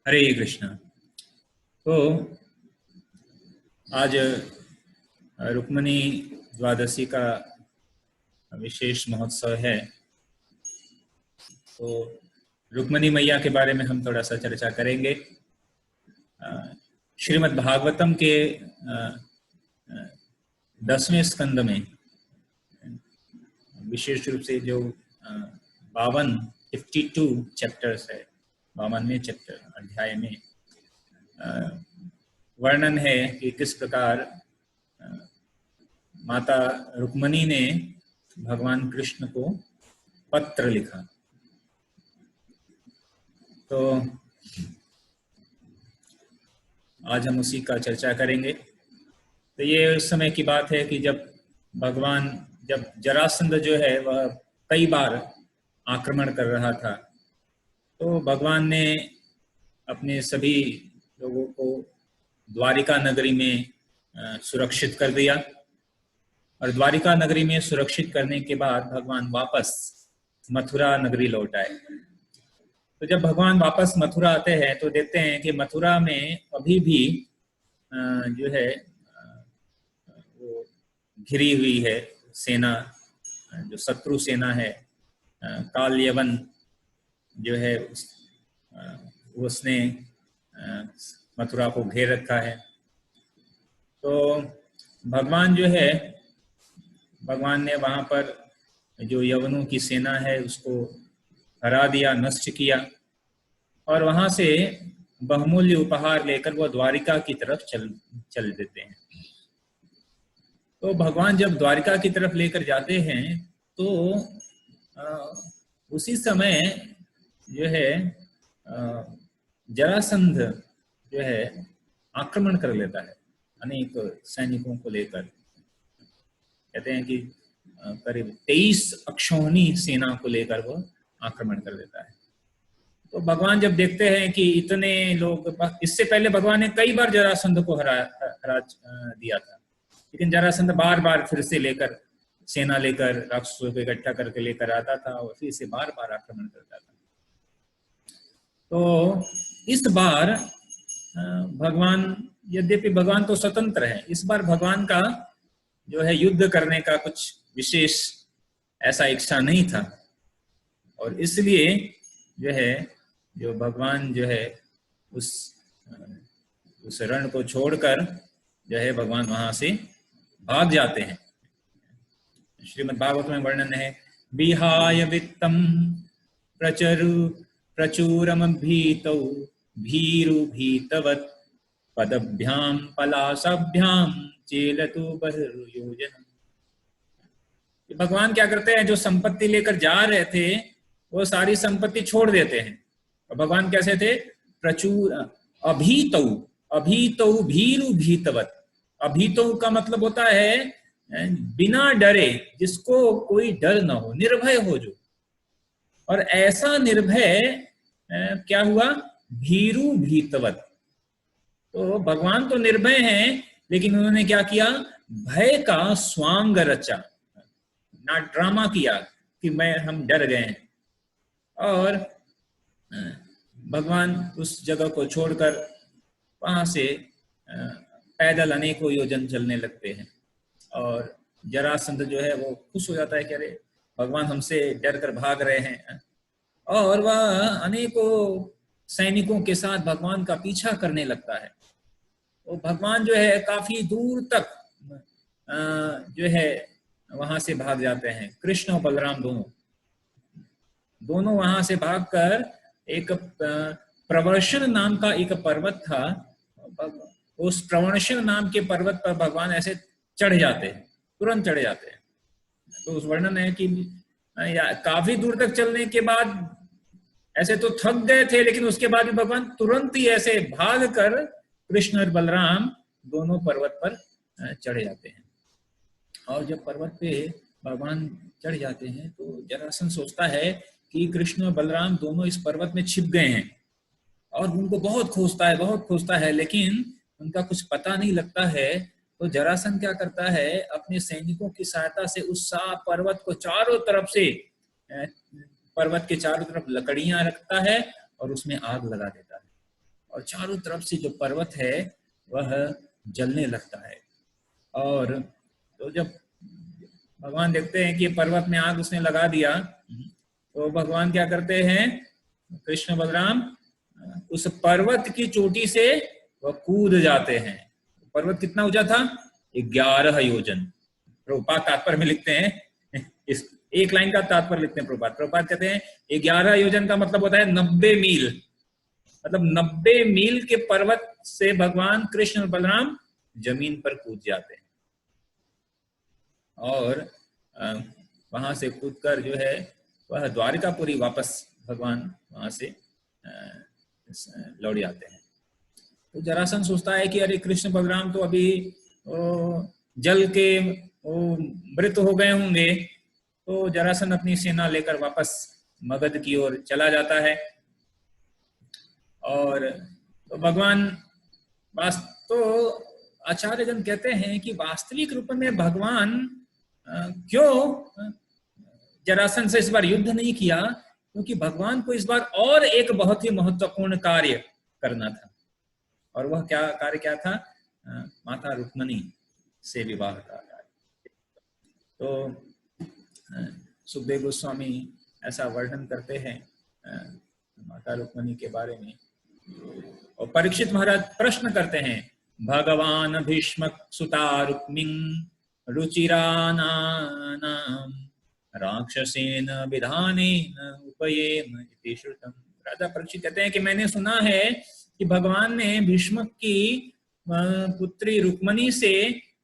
हरे कृष्णा। तो आज रुक्मिणी द्वादशी का विशेष महोत्सव है। तो रुक्मिणी मैया के बारे में हम थोड़ा सा चर्चा करेंगे। श्रीमद् भागवतम के 10वें स्कंद में विशेष रूप से जो 52 चैप्टर्स है, 52वें चैप्टर अध्याय में वर्णन है कि किस प्रकार माता रुक्मिणी ने भगवान कृष्ण को पत्र लिखा। तो आज हम उसी का चर्चा करेंगे। तो ये उस समय की बात है कि जब जरासंध जो है वह कई बार आक्रमण कर रहा था, तो भगवान ने अपने सभी लोगों को द्वारिका नगरी में सुरक्षित कर दिया। और द्वारिका नगरी में सुरक्षित करने के बाद भगवान वापस मथुरा नगरी लौट आए। तो जब भगवान वापस मथुरा आते हैं तो देखते हैं कि मथुरा में अभी भी जो है वो घिरी हुई है सेना, जो शत्रु सेना है। काल यवन जो है उसने मथुरा को घेर रखा है। तो भगवान जो है, भगवान ने वहां पर जो यवनों की सेना है उसको हरा दिया, नष्ट किया, और वहां से बहुमूल्य उपहार लेकर वो द्वारिका की तरफ चल देते हैं। तो भगवान जब द्वारिका की तरफ लेकर जाते हैं तो उसी समय जो है जरासंध जो है आक्रमण कर लेता है अनेक सैनिकों को लेकर। कहते हैं कि करीब 23 अक्षौहिणी सेना को लेकर वो आक्रमण कर देता है। तो भगवान जब देखते हैं कि इतने लोग, इससे पहले भगवान ने कई बार जरासंध को हरा दिया था, लेकिन जरासंध बार बार फिर से सेना लेकर राक्षसों को इकट्ठा करके लेकर आता था और फिर से बार बार आक्रमण करता था। तो इस बार भगवान, यद्यपि भगवान तो स्वतंत्र है, इस बार भगवान का जो है युद्ध करने का कुछ विशेष ऐसा इच्छा नहीं था, और इसलिए जो है जो भगवान जो है उस रण को छोड़कर जो है भगवान वहां से भाग जाते हैं। श्रीमद् भागवत में वर्णन है, विहाय वित्तम प्रचुरम भीतौ भीरु भीतवत् पदभ्याम पलासभ्याम चेलतु बहिर्योजनम्। भगवान क्या करते हैं, जो संपत्ति लेकर जा रहे थे वो सारी संपत्ति छोड़ देते हैं। और भगवान कैसे थे, प्रचुर अभीतौ भीरु भीतवत्। अभीतौ का मतलब होता है बिना डरे, जिसको कोई डर ना हो, निर्भय हो जो। और ऐसा निर्भय क्या हुआ, भीरु भीतवत्। तो भगवान तो निर्भय हैं, लेकिन उन्होंने क्या किया, भय का स्वांग रचा, ना ड्रामा किया कि हम डर गए हैं। और भगवान उस जगह को छोड़कर वहां से पैदल अनेकों योजन चलने लगते हैं। और जरासंध जो है वो खुश हो जाता है कि अरे भगवान हमसे डर कर भाग रहे हैं, और वह अनेकों सैनिकों के साथ भगवान का पीछा करने लगता है। तो भगवान जो है काफी दूर तक जो है वहां से भाग जाते हैं। कृष्ण और बलराम दोनों वहां से भागकर एक प्रवर्षण नाम का एक पर्वत था, उस प्रवर्षण नाम के पर्वत पर भगवान ऐसे चढ़ जाते हैं, तुरंत चढ़ जाते हैं। तो उस वर्णन है कि काफी दूर तक चलने के बाद ऐसे तो थक गए थे, लेकिन उसके बाद भी भगवान तुरंत ही ऐसे भाग कर कृष्ण और बलराम दोनों पर्वत पर चढ़ जाते हैं। और जब पर्वत पे भगवान चढ़ जाते हैं तो जरासंध सोचता है कि कृष्ण और बलराम दोनों इस पर्वत में छिप गए हैं, और उनको बहुत खोजता है, लेकिन उनका कुछ पता नहीं लगता है। तो जरासंध क्या करता है, अपने सैनिकों की सहायता से उस पर्वत को चारों तरफ से, पर्वत के चारों तरफ लकड़ियां रखता है और उसमें आग लगा देता है। और चारों तरफ से जो पर्वत है वह जलने लगता है। और तो जब भगवान देखते हैं कि पर्वत में आग उसने लगा दिया, तो भगवान क्या करते हैं, कृष्ण बलराम उस पर्वत की चोटी से वह कूद जाते हैं। पर्वत कितना ऊंचा था? 11 योजन। प्रभुपाद तात्पर्य में लिखते हैं, इस एक लाइन का तात्पर्य लिखते हैं प्रभुपाद कहते हैं 11 योजन का मतलब होता है 90 मील। मतलब 90 मील के पर्वत से भगवान कृष्ण और बलराम जमीन पर कूद जाते हैं और वहां से कूदकर जो है वह द्वारिकापुरी वापस भगवान वहां से लौट जाते हैं। तो जरासंध सोचता है कि अरे कृष्ण बलराम तो अभी जल के मृत हो गए होंगे, तो जरासंध अपनी सेना लेकर वापस मगध की ओर चला जाता है। और तो भगवान तो आचार्यगण कहते हैं कि वास्तविक रूप में भगवान क्यों जरासंध से इस बार युद्ध नहीं किया, क्योंकि भगवान को इस बार और एक बहुत ही महत्वपूर्ण कार्य करना था। और वह कार्य क्या था? माता रुक्मणी से विवाह का कार्य। तो सुखदेव गोस्वामी ऐसा वर्णन करते हैं माता रुक्मणी के बारे में। और परीक्षित महाराज प्रश्न करते हैं, भगवान भीष्म सुता रुक्मिं रुचिरानानां राक्षसेन विधानेन उपयेम इति श्रुतम्। राजा परीक्षित कहते हैं कि मैंने सुना है कि भगवान ने भीष्म की पुत्री रुक्मणी से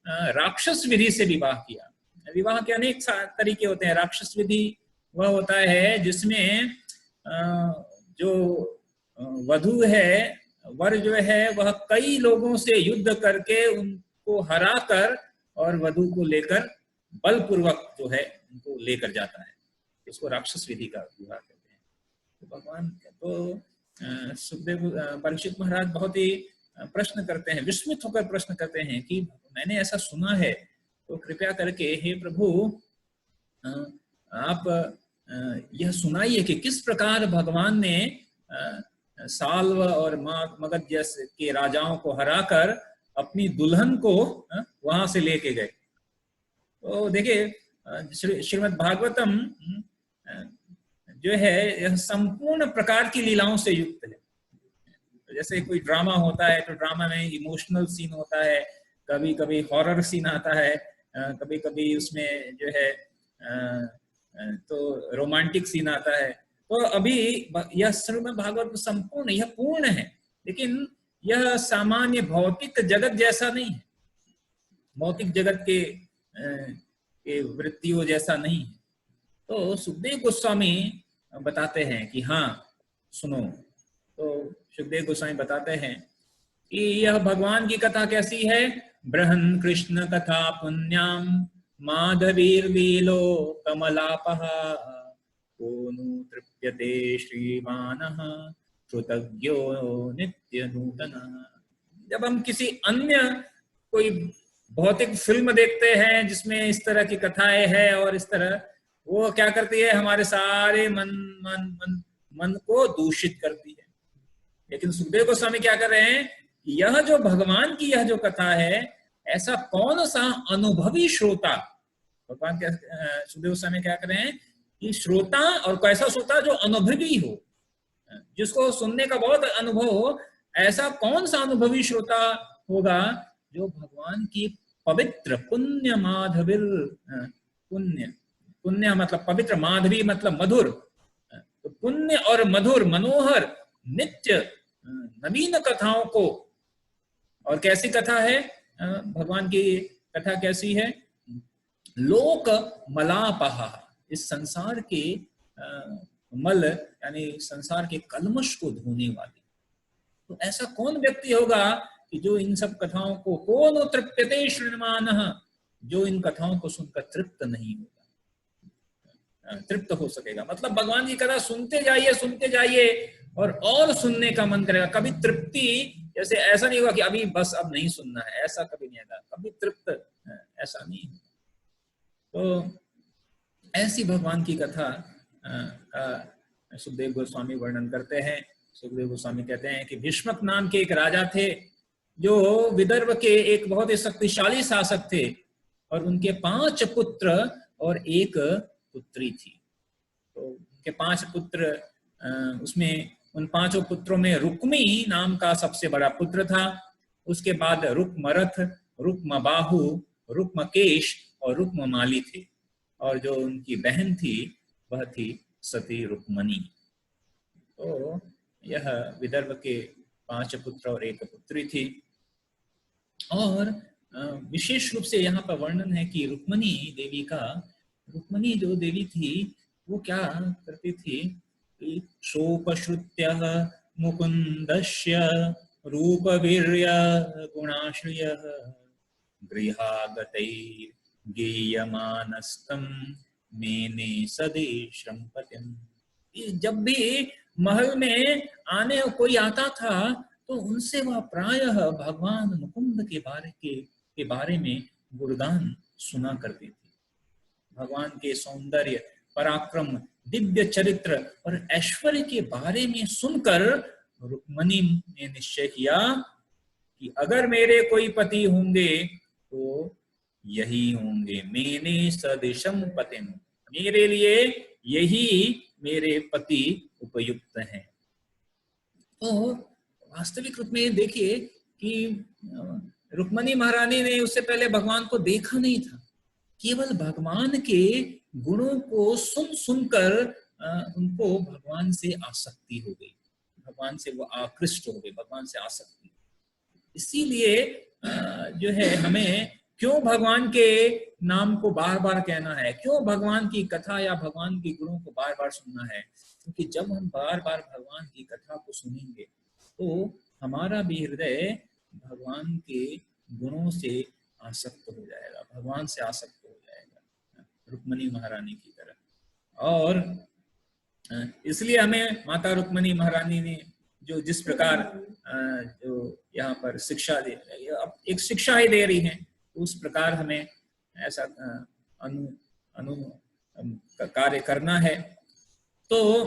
राक्षस विधि से विवाह किया। विवाह के अनेक तरीके होते हैं। राक्षस विधि वह होता है जिसमें जो वधु है, वर जो है, वह कई लोगों से युद्ध करके उनको हराकर और वधु को लेकर बलपूर्वक जो है उनको लेकर जाता है। इसको राक्षस विधि का विवाह कहते हैं। तो भगवान तो सुखदेव परीक्षित महाराज बहुत ही प्रश्न करते हैं, विस्मित होकर प्रश्न करते हैं कि मैंने ऐसा सुना है, तो कृपया करके हे प्रभु आप यह सुनाइए कि किस प्रकार भगवान ने साल्व और मगध जैसे के राजाओं को हराकर अपनी दुल्हन को वहां से लेके गए। तो देखिए श्रीमद् भागवतम जो है यह संपूर्ण प्रकार की लीलाओं से युक्त है। जैसे कोई ड्रामा होता है तो ड्रामा में इमोशनल सीन होता है, कभी कभी हॉरर सीन आता है, कभी कभी उसमें जो है तो रोमांटिक सीन आता है। तो अभी यह श्रीमद् भागवत संपूर्ण, यह पूर्ण है, लेकिन यह सामान्य भौतिक जगत जैसा नहीं है, भौतिक जगत के वृत्तियों जैसा नहीं है। तो सुखदेव गोस्वामी बताते हैं कि हाँ सुनो। तो सुखदेव गोस्वामी बताते हैं कि यह भगवान की कथा कैसी है। बृहन् कृष्ण कथा पुण्याम माधवीर्लीलो कमलापः कोनु तृप्यते श्रीमानः श्रुतज्ञो नित्य नूतनः। जब हम किसी अन्य कोई भौतिक फिल्म देखते हैं जिसमें इस तरह की कथाएं हैं और इस तरह, वो क्या करती है, हमारे सारे मन को दूषित करती है। लेकिन सुखदेव गोस्वामी क्या कर रहे हैं, यह जो भगवान की यह जो कथा है, ऐसा कौन सा अनुभवी श्रोता, भगवान क्या सुखदेव गोस्वामी क्या कर रहे हैं कि श्रोता, और कैसा श्रोता जो अनुभवी हो, जिसको सुनने का बहुत अनुभव हो, ऐसा कौन सा अनुभवी श्रोता होगा जो भगवान की पवित्र पुण्य माधवीर, पुण्य मतलब पवित्र, माधवी मतलब मधुर, तो पुण्य और मधुर मनोहर नित्य नवीन कथाओं को। और कैसी कथा है भगवान की कथा कैसी है? लोक मलापहा, इस संसार के मल यानी संसार के कलमश को धोने वाली। तो ऐसा कौन व्यक्ति होगा कि जो इन सब कथाओं को, कौन तृप्यते श्रीमानः, जो इन कथाओं को सुनकर तृप्त नहीं होगा, तृप्त हो सकेगा। मतलब भगवान की कथा सुनते जाइए और सुनने का मन करेगा। कभी तृप्ति, जैसे ऐसा नहीं होगा कि अभी बस अब नहीं सुनना है, ऐसा कभी नहीं होगा, कभी तृप्त ऐसा नहीं। तो ऐसी भगवान की कथा का सुखदेव गोस्वामी वर्णन करते हैं। सुखदेव गोस्वामी कहते हैं कि भीष्मक नाम के एक राजा थे जो विदर्भ के एक बहुत ही शक्तिशाली शासक थे, और उनके 5 पुत्र और 1 पुत्री थी। तो उनके 5 पुत्र, उसमें उन 5 पुत्रों में रुक्मी नाम का सबसे बड़ा पुत्र था। उसके बाद रुक्मरथ, रुक्मबाहु, रुक्मकेश और रुक्ममाली थे, और जो उनकी बहन थी वह थी सती रुक्मणी। तो यह विदर्भ के 5 पुत्र और 1 पुत्री थी। और विशेष रूप से यहाँ पर वर्णन है कि रुक्मणी जो देवी थी वो क्या करती थी कि शोपश्रुत्य मुकुंदस्य रूपवीर्य गुणाश्रय गृहागतै गेयमानस्तं मेने सदेशं पतिम्। जब भी महल में आने कोई आता था तो उनसे वह प्रायः भगवान मुकुंद के बारे में गुणगान सुना करती थी। भगवान के सौंदर्य, पराक्रम, दिव्य चरित्र और ऐश्वर्य के बारे में सुनकर रुक्मणी ने निश्चय किया कि अगर मेरे कोई पति होंगे तो यही होंगे, मेने सदिशम पतिम, मेरे लिए यही मेरे पति उपयुक्त हैं। तो वास्तविक रूप में देखिए कि रुक्मणी महारानी ने उससे पहले भगवान को देखा नहीं था, केवल भगवान के गुणों को सुनकर उनको भगवान से आसक्ति हो गई, भगवान से वो आकृष्ट हो गए, भगवान से आसक्ति। इसीलिए जो है हमें क्यों भगवान के नाम को बार बार कहना है, क्यों भगवान की कथा या भगवान के गुणों को बार बार सुनना है, क्योंकि जब हम बार बार भगवान की कथा को सुनेंगे तो हमारा भी हृदय भगवान के गुणों से आसक्त हो जाएगा, भगवान से आसक्त हो जाएगा, रुक्मणी महारानी की तरह। और इसलिए हमें माता रुक्मणी महारानी ने जो जिस प्रकार जो यहाँ पर शिक्षा दे, अब एक शिक्षा ही दे रही है, उस प्रकार हमें ऐसा कार्य करना है। तो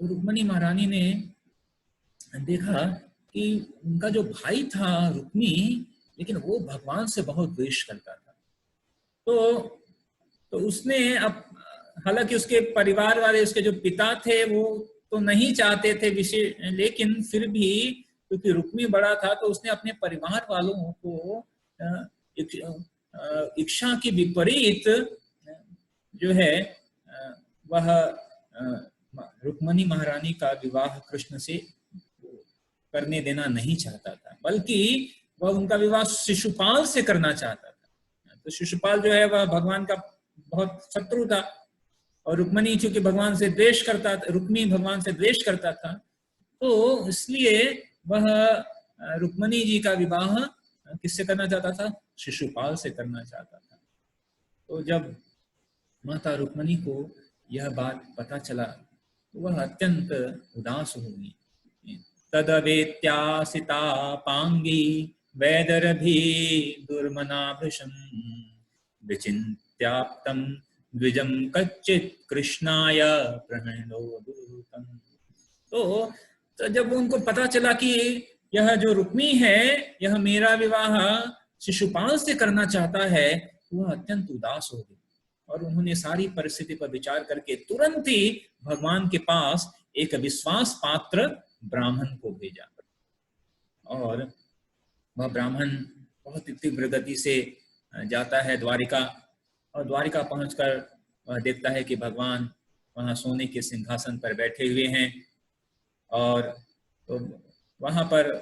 रुक्मणी महारानी ने देखा कि उनका जो भाई था रुक्मी, लेकिन वो भगवान से बहुत द्वेष करता था। तो उसने अब, हालांकि उसके परिवार वाले, उसके जो पिता थे वो तो नहीं चाहते थे विशेष, लेकिन फिर भी क्योंकि रुक्मी बड़ा था तो उसने अपने परिवार वालों को इच्छा की विपरीत जो है वह रुक्मणी महारानी का विवाह कृष्ण से करने देना नहीं चाहता था, बल्कि वह उनका विवाह शिशुपाल से करना चाहता था। तो शिशुपाल जो है वह भगवान का बहुत शत्रु था, और रुक्मणी चूंकि भगवान से द्वेष करता था, रुक्मी भगवान से द्वेष करता था, तो इसलिए वह रुक्मणी जी का विवाह किससे करना चाहता था? शिशुपाल से करना चाहता था। तो जब माता रुक्मणी को यह बात पता चला तो वह अत्यंत उदास हो गई। तदवेत्यासिता पांगी वैदरभी दुर्मनाभृशं विचिन्त्याप्तं द्विजं कच्चित् कृष्णाय प्रणयो दूतं। तो जब उनको पता चला कि यह जो रुक्मी है यह मेरा विवाह शिशुपाल से करना चाहता है, वह अत्यंत उदास हो गई, और उन्होंने सारी परिस्थिति पर विचार करके तुरंत ही भगवान के पास एक विश्वास पात्र ब्राह्मण को भेजा। और वह ब्राह्मण बहुत तीव्र गति से जाता है द्वारिका, और द्वारिका पहुंचकर वह देखता है कि भगवान वहां सोने के सिंहासन पर बैठे हुए हैं। और तो वहां पर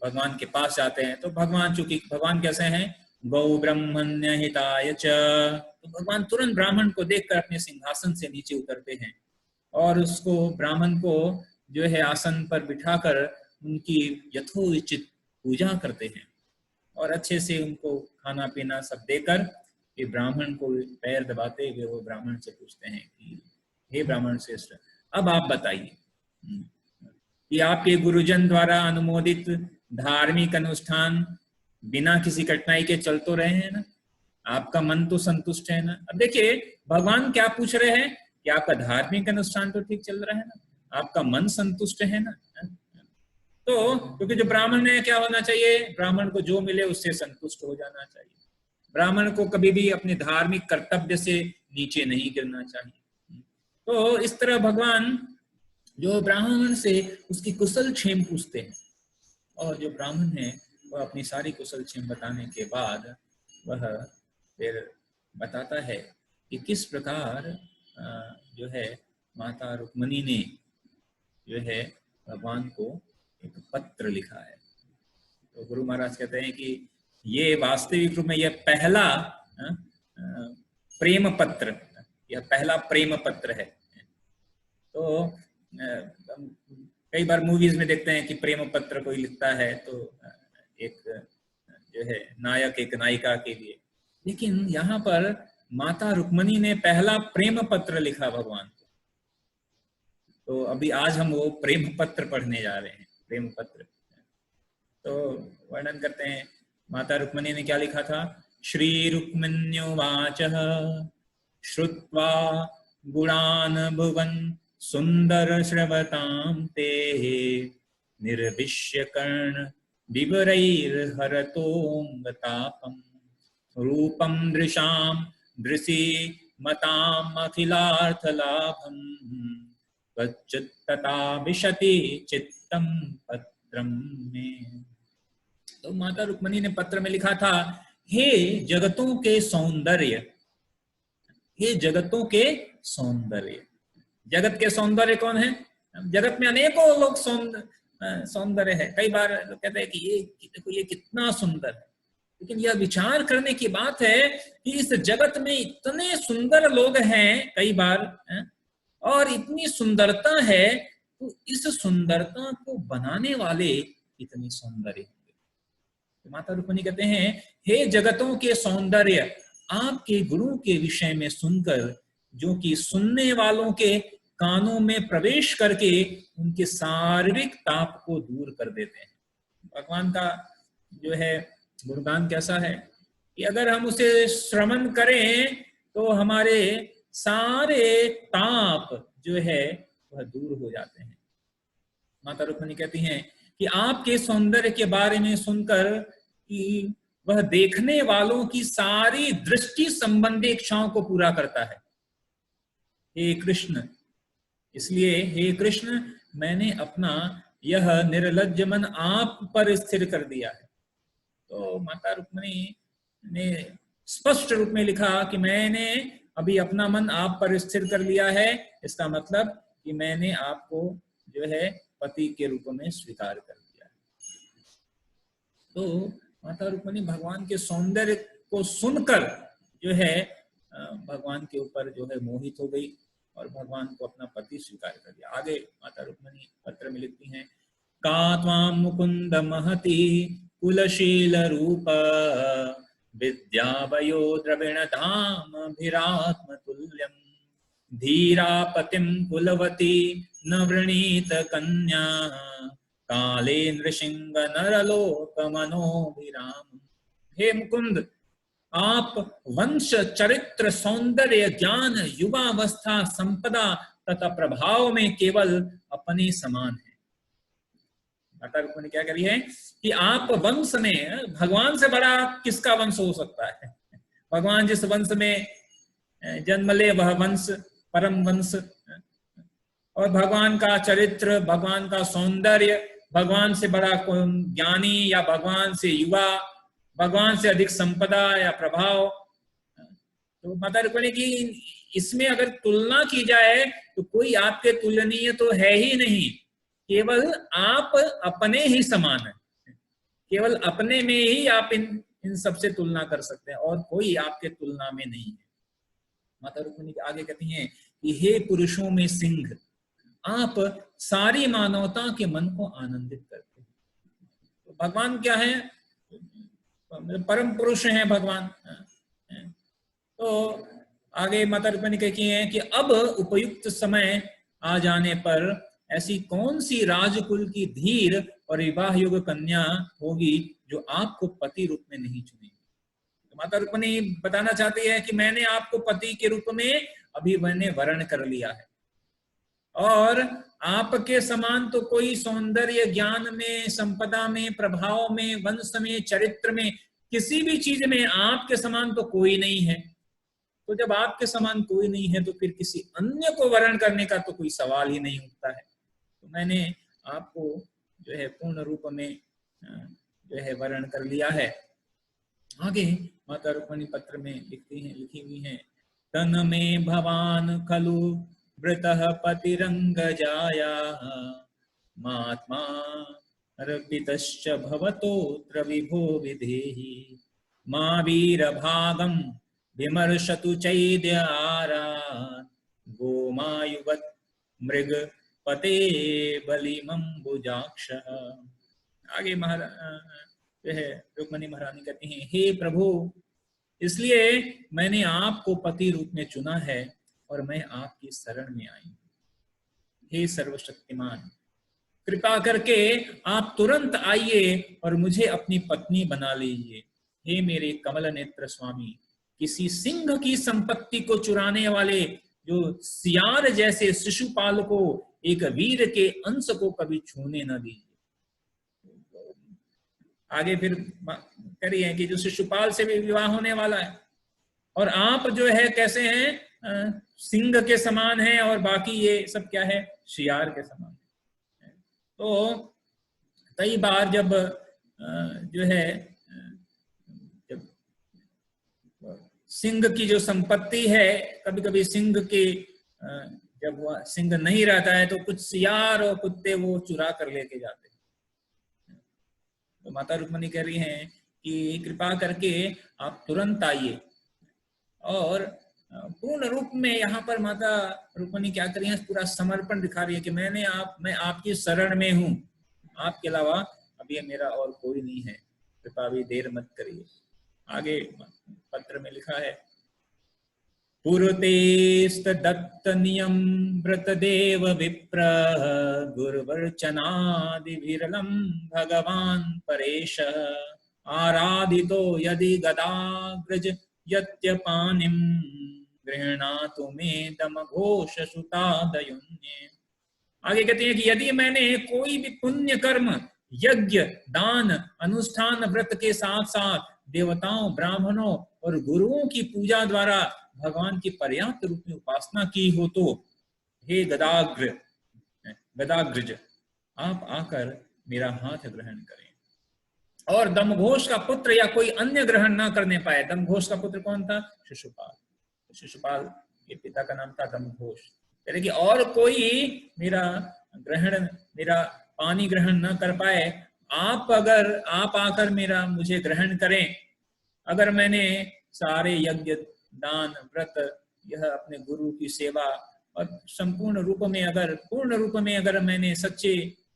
भगवान के पास जाते हैं। तो भगवान, चूंकि भगवान कैसे हैं? गौ ब्रह्मण्य हिताय च। तो भगवान तुरंत ब्राह्मण को देखकर अपने सिंहासन से नीचे उतरते हैं और उसको, ब्राह्मण को जो है आसन पर बिठाकर उनकी यथोचित पूजा करते हैं, और अच्छे से उनको खाना पीना सब देकर कि ब्राह्मण को पैर दबाते हुए वो ब्राह्मण से पूछते हैं कि हे ब्राह्मण श्रेष्ठ, अब आप बताइए कि आपके गुरुजन द्वारा अनुमोदित धार्मिक अनुष्ठान बिना किसी कठिनाई के चल तो रहे हैं ना? आपका मन तो संतुष्ट है ना? अब देखिए भगवान क्या पूछ रहे हैं कि आपका धार्मिक अनुष्ठान तो ठीक चल रहा है ना? आपका मन संतुष्ट है ना? तो क्योंकि जो ब्राह्मण है क्या होना चाहिए, ब्राह्मण को जो मिले उससे संतुष्ट हो जाना चाहिए। ब्राह्मण को कभी भी अपने धार्मिक कर्तव्य से नीचे नहीं गिरना चाहिए। तो इस तरह भगवान जो ब्राह्मण से उसकी कुशल क्षेम पूछते हैं, और जो ब्राह्मण है वह अपनी सारी कुशल क्षेम बताने के बाद वह फिर बताता है कि किस प्रकार जो है माता रुक्मिणी ने जो है भगवान को एक पत्र लिखा है। तो गुरु महाराज कहते हैं कि ये वास्तविक रूप में यह पहला प्रेम पत्र, यह पहला प्रेम पत्र है। तो कई बार मूवीज में देखते हैं कि प्रेम पत्र कोई लिखता है तो एक जो है नायक एक नायिका के लिए, लेकिन यहाँ पर माता रुक्मिणी ने पहला प्रेम पत्र लिखा भगवान को। तो अभी आज हम वो प्रेम पत्र पढ़ने जा रहे हैं, प्रेम पत्र। तो वर्णन करते हैं माता रुक्मिणी ने क्या लिखा था। श्री रुक्मिण्युवाचः श्रुत्वा गुणान् भुवन् सुंदर श्रवतां ते निर्विश्य कर्ण विवरैर्हरतोऽङ्गतापम् रूपं दृशां दृशि मताम् अखिलार्थलाभम् त्वच्चित्तता विशति चित्तं पत्रं मे। तो माता रुक्मिणी ने पत्र में लिखा था, हे जगतों के सौंदर्य, हे जगतों के सौंदर्य। जगत के सौंदर्य कौन है? जगत में अनेकों लोग सौंदर्य है। कई बार लोग कहते हैं कि ये देखो ये कितना सुंदर है, लेकिन यह विचार करने की बात है कि इस जगत में इतने सुंदर लोग हैं कई बार और इतनी सुंदरता है, तो इस सुंदरता को बनाने वाले कितने सौंदर्य होंगे। तो माता रुक्मिणी कहते हैं, हे जगतों के सौंदर्य, आपके गुरु के विषय में सुनकर जो कि सुनने वालों के कानों में प्रवेश करके उनके शारीरिक ताप को दूर कर देते हैं। भगवान का जो है गुणगान कैसा है कि अगर हम उसे श्रवण करें तो हमारे सारे ताप जो है वह दूर हो जाते हैं। माता रुक्मिणी कहती हैं कि आपके सौंदर्य के बारे में सुनकर कि वह देखने वालों की सारी दृष्टि संबंधी इच्छाओं को पूरा करता है। हे कृष्ण, इसलिए हे कृष्ण, मैंने अपना यह निर्लज्ज मन आप पर स्थिर कर दिया है। तो माता रुक्मिणी ने स्पष्ट रूप में लिखा कि मैंने अभी अपना मन आप पर स्थिर कर लिया है। इसका मतलब कि मैंने आपको जो है पति के रूप में स्वीकार कर लिया है। तो माता रुक्मिणी भगवान के सौंदर्य को सुनकर जो है भगवान के ऊपर जो है मोहित हो गई और भगवान को अपना पति स्वीकार कर दिया। आगे माता रुक्मिणी पत्र में लिखती हैं, का त्वां मुकुंद महति कुलशील रूप विद्यावयो द्रविण धाम भिरात्म तुल्यम धीरापतिम कुलवती न वृणीत कन्या काले नृसिंह नरलोक मनोभिराम। हे मुकुंद, आप वंश चरित्र सौंदर्य ज्ञान युवावस्था संपदा तथा प्रभाव में केवल अपने समान है। माता रुक्मिणी क्या कह रही है कि आप वंश में भगवान से बड़ा किसका वंश हो सकता है। भगवान जिस वंश में जन्म ले वह वंश परम वंश, और भगवान का चरित्र, भगवान का सौंदर्य, भगवान से बड़ा ज्ञानी या भगवान से युवा, भगवान से अधिक संपदा या प्रभाव। तो माता रुक्मिणी की इसमें अगर तुलना की जाए तो कोई आपके तुलनीय तो है ही नहीं। केवल आप अपने ही समान है, केवल अपने में ही आप इन सबसे तुलना कर सकते हैं और कोई आपके तुलना में नहीं है। माता रुक्मिणी आगे कहती हैं कि हे पुरुषों में सिंह, आप सारी मानवता के मन को आनंदित करते हैं। तो भगवान क्या है? परम पुरुष हैं भगवान। तो आगे माता रुक्मिणी कहती हैं कि अब उपयुक्त समय आ जाने पर ऐसी कौन सी राजकुल की धीर और विवाह योग्य कन्या होगी जो आपको पति रूप में नहीं चुनेगी। तो माता रुक्मिणी बताना चाहती है कि मैंने आपको पति के रूप में अभी मैंने वर्ण कर लिया है। और आपके समान तो कोई सौंदर्य, ज्ञान में, संपदा में, प्रभाव में, वंश में, चरित्र में, किसी भी चीज में आपके समान तो कोई नहीं है। तो जब आपके समान कोई नहीं है तो फिर किसी अन्य को वर्ण करने का तो कोई सवाल ही नहीं उठता है। तो मैंने आपको जो है पूर्ण रूप में जो है वर्ण कर लिया है। आगे माता रुक्मिणी पत्र में लिखी हुई है, तन में भवान खलु वृतः पतिरंग जाया, महात्मा अर्पितश्च भवतोऽत्र विभो विधेहि, मा वीर भागम विमर्शतु चैद्य आरान्, गोमायुवत् मृग पते बलिमंबुजाक्ष। आगे जो है रुक्मिणी महारानी कहती हैं, हे प्रभु, इसलिए मैंने आपको पति रूप में चुना है और मैं आपकी शरण में आई। हे सर्वशक्तिमान, कृपा करके आप तुरंत आइए और मुझे अपनी पत्नी बना लीजिए। हे मेरे कमल नेत्र स्वामी, किसी सिंह की संपत्ति को चुराने वाले जो सियार जैसे शिशुपाल को, एक वीर के अंश को कभी छूने न दीजिए। आगे फिर कह रही है कि जो शिशुपाल से भी विवाह होने वाला है और आप जो है कैसे हैं, सिंह के समान हैं और बाकी ये सब क्या है, शियार के समान है। तो कई बार जब जो है जब सिंह की जो संपत्ति है, कभी कभी सिंह के जब वह सिंह नहीं रहता है तो कुछ सियार और कुत्ते वो चुरा कर लेके जाते हैं। तो माता रुक्मिणी कह रही हैं कि कृपा करके आप तुरंत आइए। और पूर्ण रूप में यहाँ पर माता रुक्मिणी क्या कर रही है, पूरा समर्पण दिखा रही है कि मैं आपकी शरण में हूँ, आपके अलावा अभी मेरा और कोई नहीं है, कृपा भी देर मत करिए। आगे पत्र में लिखा है, पुरतेस्त दत्त नियम व्रत देव विप्र, गुरुवर्चनादि विरलम भगवान परेश, आराधितो यदि गदाग्रज यत्यपानिम, गृह्णातु मे दम घोष सुतादयुन्ये। आगे कहते हैं कि यदि मैंने कोई भी पुण्य कर्म, यज्ञ, दान, अनुष्ठान, व्रत के साथ साथ देवताओं, ब्राह्मणों और गुरुओं की पूजा द्वारा भगवान की पर्याप्त रूप में उपासना की हो, तो हे गदाग्रज, आप आकर मेरा हाथ ग्रहण करें और दमघोष का पुत्र या कोई अन्य ग्रहण ना करने पाए। दमघोष का पुत्र कौन था? शिशुपाल। शिशुपाल के पिता का नाम था दमघोष। यानी कि और कोई मेरा पानी ग्रहण न कर पाए, आप आकर मुझे ग्रहण करें। अगर मैंने सारे यज्ञ, दान, व्रत, यह अपने गुरु की सेवा और पूर्ण रूप में अगर मैंने सच्चे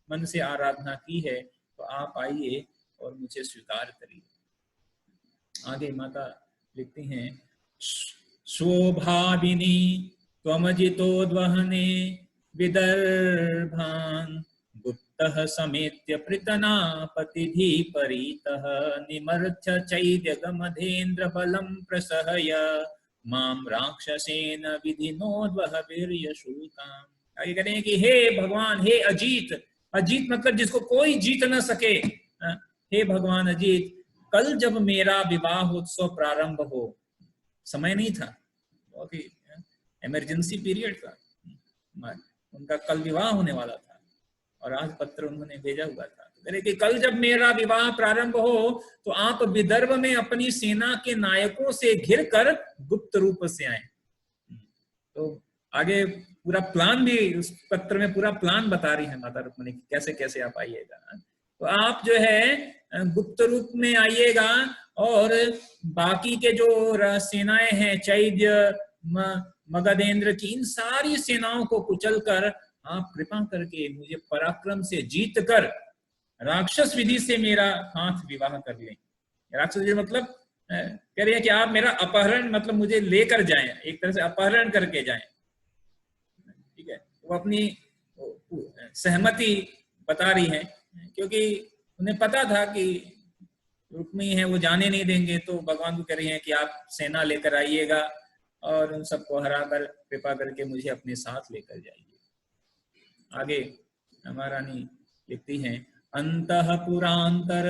मन से आराधना की है, तो आप आइए और मुझे स्वीकार करिए। आगे माता लिखती हैं, शोभाविनी त्वमजितोद्वहने विदर्भान्, गुप्तः समेत्य पृतनापतिधि परीतः, निमर्थ्य चैद्यगमधेन्द्र बलं प्रसहय, मां राक्षसेन विधिनोद्वह वीर्यशूकाम्। आगे करें कि हे भगवान, हे अजीत, अजीत मतलब जिसको कोई जीत न सके, हे भगवान अजीत, कल जब मेरा विवाह उत्सव प्रारंभ हो, समय नहीं था, बहुत ही इमरजेंसी पीरियड था, उनका कल विवाह होने वाला था और आज पत्र उन्होंने भेजा हुआ था। तो कि कल जब मेरा विवाह प्रारंभ हो तो आप विदर्भ में अपनी सेना के नायकों से घिरकर गुप्त रूप से आए। तो आगे पूरा प्लान भी उस पत्र में पूरा प्लान बता रही है माता रुक्मिणी की, कैसे कैसे आप आइएगा। तो आप जो है गुप्त रूप में आइएगा और बाकी के जो सेनाएं हैं, चैद्य, मगधेंद्र की, इन सारी सेनाओं को कुचल कर आप कृपा करके मुझे पराक्रम से जीत कर राक्षस विधि से मेरा हाथ विवाह कर लें। राक्षस विधि मतलब कह रही है कि आप मेरा अपहरण, मतलब मुझे लेकर जाएं, एक तरह से अपहरण करके जाएं। ठीक है, वो अपनी सहमति बता रही है क्योंकि उन्हें पता था कि रुक्मिणी है वो जाने नहीं देंगे। तो भगवान को कह रही है कि आप सेना लेकर आइएगा और उन सबको हरा कर कृपा करके मुझे अपने साथ लेकर जाइए। आगे महारानी लिखती हैं, अंतःपुरांतर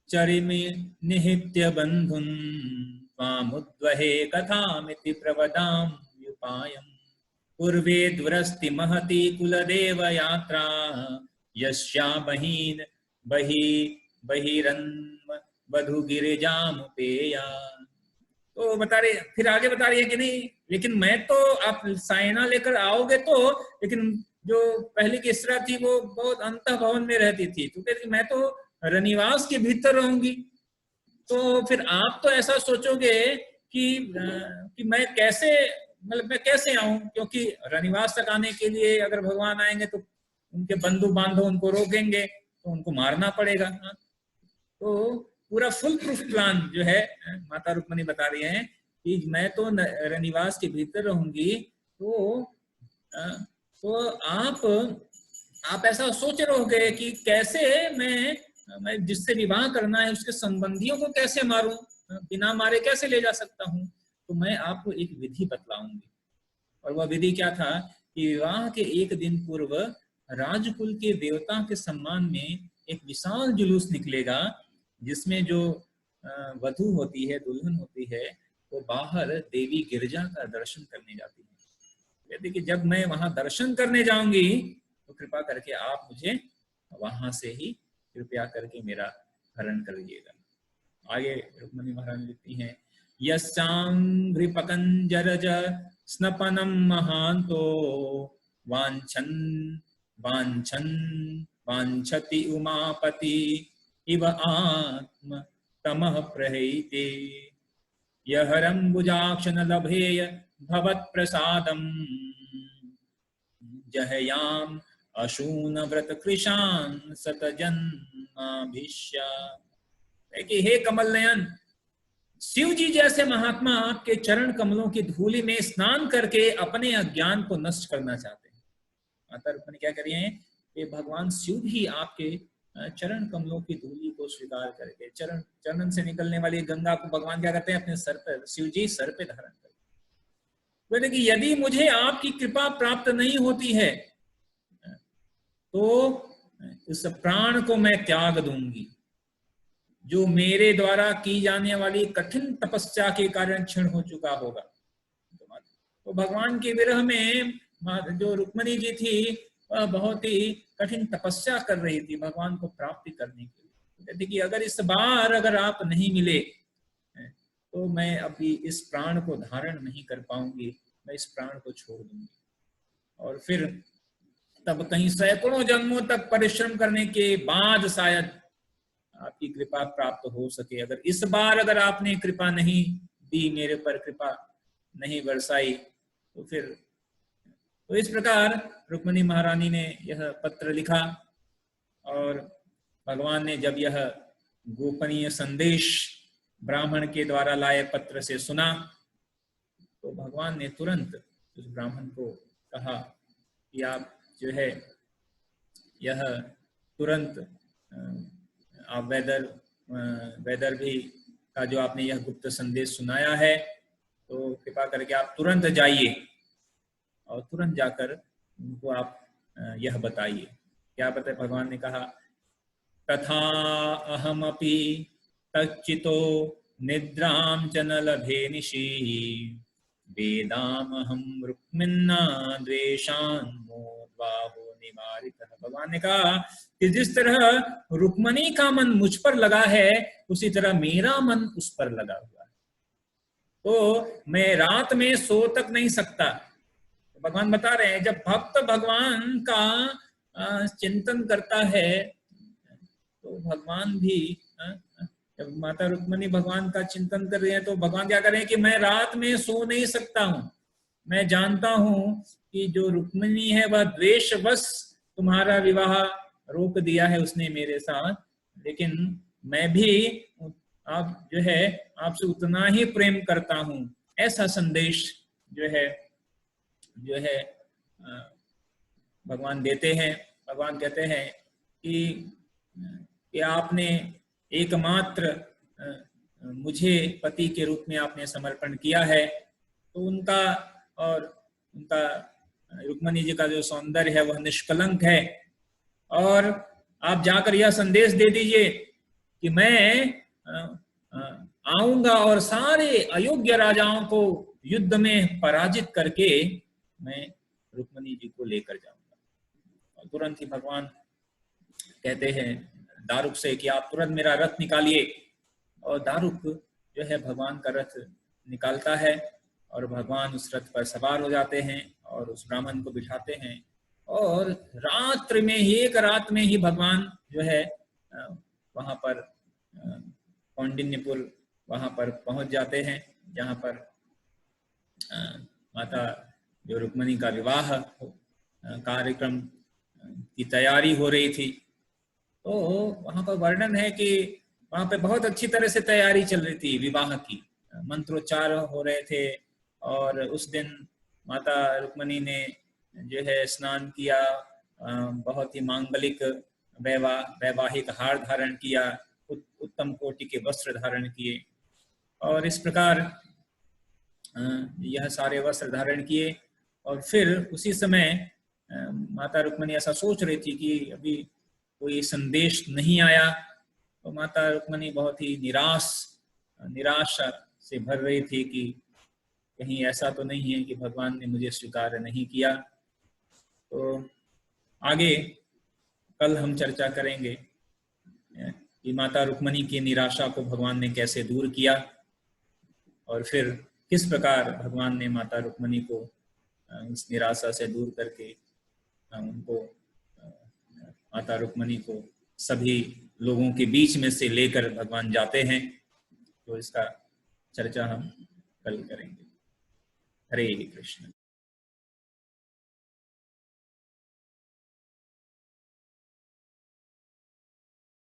चरिमि निहित्य बंधुन त्वामुद्वहे कथामिति प्रवदाम्युपायम् पूर्वे द्वरस्ति महती कुलदेव यात्रा यस्या बहीन बहिरन्म वधु गिरिजामुपेया। तो बता रही, फिर आगे बता रही है कि नहीं, लेकिन मैं तो, आप साइना लेकर आओगे तो, लेकिन जो पहली की स्त्री थी वो बहुत अंतः भवन में रहती थी, तो कहती मैं तो रनिवास के भीतर रहूंगी। तो फिर आप तो ऐसा सोचोगे कि मैं कैसे, मतलब मैं कैसे आऊं, क्योंकि रनिवास तक आने के लिए अगर भगवान आएंगे तो उनके बंधु बांधव उनको रोकेंगे, तो उनको मारना पड़ेगा। तो पूरा फुल प्रूफ प्लान जो है माता रुक्मणी बता रही हैं कि मैं तो रनिवास के भीतर रहूंगी। तो आप ऐसा सोच रहोगे कि कैसे मैं जिससे विवाह करना है उसके संबंधियों को कैसे मारूं, बिना मारे कैसे ले जा सकता हूं। तो मैं आपको एक विधि बतलाऊंगी, और वह विधि क्या था कि विवाह के एक दिन पूर्व राजकुल के देवता के सम्मान में एक विशाल जुलूस निकलेगा, जिसमें जो वधु होती है, दुल्हन होती है, वो बाहर देवी गिरजा का दर्शन करने जाती है। कहते कि जब मैं वहां दर्शन करने जाऊंगी तो कृपा करके आप मुझे वहां से ही कृपया करके मेरा हरण कर लीजिएगा। आगे रुक्मणी महारानी लिखती हैं, यस्यांघ्रिपकंजरज स्नपनम महांतो वांछन वांछन वांछति उमापति इव आत्म तमः प्रहैते यहरंबुजाक्षन लभेय भवत् प्रसादम जहयाम अशून व्रत कृशान सतजन्माभिष्या। कि हे कमल नयन, शिव जी जैसे महात्मा आपके चरण कमलों की धूलि में स्नान करके अपने अज्ञान को नष्ट करना चाहते हैं। माता रुक्मणी क्या कर रही हैं कि भगवान शिव भी आपके चरण कमलों की धूलि को स्वीकार करके, चरण से निकलने वाली गंगा को भगवान क्या करते हैं अपने सर पर, शिव जी सर पे धारण करते। बोले कि यदि मुझे आपकी कृपा प्राप्त नहीं होती है तो इस प्राण को मैं त्याग दूंगी, जो मेरे द्वारा की जाने वाली कठिन तपस्या के कारण क्षीण हो चुका होगा। तो भगवान के विरह में जो रुक्मणी जी थी वह बहुत ही कठिन तपस्या कर रही थी भगवान को प्राप्ति करने के लिए। कहती कि अगर इस बार अगर आप नहीं मिले तो मैं अभी इस प्राण को धारण नहीं कर पाऊंगी, मैं इस प्राण को छोड़ दूंगी। और फिर तब कहीं सैकड़ों जन्मों तक परिश्रम करने के बाद शायद आपकी कृपा प्राप्त हो सके। अगर इस बार अगर आपने कृपा नहीं दी, मेरे पर कृपा नहीं बरसाई, तो फिर तो इस प्रकार रुक्मणी महारानी ने यह पत्र लिखा। और भगवान ने जब यह गोपनीय संदेश ब्राह्मण के द्वारा लाए पत्र से सुना तो भगवान ने तुरंत उस ब्राह्मण को कहा कि आप जो है यह तुरंत आप वेदर भी का जो आपने यह गुप्त संदेश सुनाया है तो कृपा करके आप तुरंत जाइए और तुरंत जाकर उनको आप यह बताइए। क्या बताए भगवान ने कहा, तथा अहमपि तच्चितो निद्रां च न लभे निशि वेदामहं रुक्मिन्ना द्वेषान् मोद्बाहो निवारितः। भगवान ने कहा कि जिस तरह रुक्मणी का मन मुझ पर लगा है उसी तरह मेरा मन उस पर लगा हुआ है, तो मैं रात में सो तक नहीं सकता। तो भगवान बता रहे हैं जब भक्त भगवान का चिंतन करता है तो भगवान भी, जब माता रुक्मणी भगवान का चिंतन कर रही है तो भगवान क्या कर रहे हैं कि मैं रात में सो नहीं सकता हूं। मैं जानता हूं कि जो रुक्मणी है वह द्वेषवश तुम्हारा विवाह रोक दिया है उसने मेरे साथ, लेकिन मैं भी आप जो है आपसे उतना ही प्रेम करता हूं। ऐसा संदेश जो है भगवान देते हैं। भगवान कहते हैं कि आपने एकमात्र मुझे पति के रूप में आपने समर्पण किया है, तो उनका रुक्मणी जी का जो सौंदर्य है वह निष्कलंक है। और आप जाकर यह संदेश दे दीजिए कि मैं आऊंगा और सारे अयोग्य राजाओं को युद्ध में पराजित करके मैं रुक्मणी जी को लेकर जाऊंगा। और तुरंत ही भगवान कहते हैं दारुक से कि आप तुरंत मेरा रथ निकालिए। और दारुक जो है भगवान का रथ निकालता है और भगवान उस रथ पर सवार हो जाते हैं और उस ब्राह्मण को बिठाते हैं। और रात्रि में ही, एक रात में ही भगवान जो है वहां पर कौंडिन्यपुर वहां पर पहुंच जाते हैं, जहां पर माता जो रुक्मणी का विवाह कार्यक्रम की तैयारी हो रही थी। तो वहां पर वर्णन है कि वहां पे बहुत अच्छी तरह से तैयारी चल रही थी विवाह की, मंत्रोच्चार हो रहे थे। और उस दिन माता रुक्मणी ने जो है स्नान किया, बहुत ही मांगलिक वैवाहिक हार धारण किया, उत्तम कोटि के वस्त्र धारण किए। और इस प्रकार यह सारे वस्त्र धारण किए। और फिर उसी समय माता रुक्मणी ऐसा सोच रही थी कि अभी कोई संदेश नहीं आया। तो माता रुक्मणी बहुत ही निराशा से भर रही थी कि कहीं ऐसा तो नहीं है कि भगवान ने मुझे स्वीकार नहीं किया। तो आगे कल हम चर्चा करेंगे कि माता रुक्मणी की निराशा को भगवान ने कैसे दूर किया और फिर किस प्रकार भगवान ने माता रुक्मणी को इस निराशा से दूर करके उनको माता रुक्मणी को सभी लोगों के बीच में से लेकर भगवान जाते हैं। तो इसका चर्चा हम कल करेंगे। हरे कृष्ण।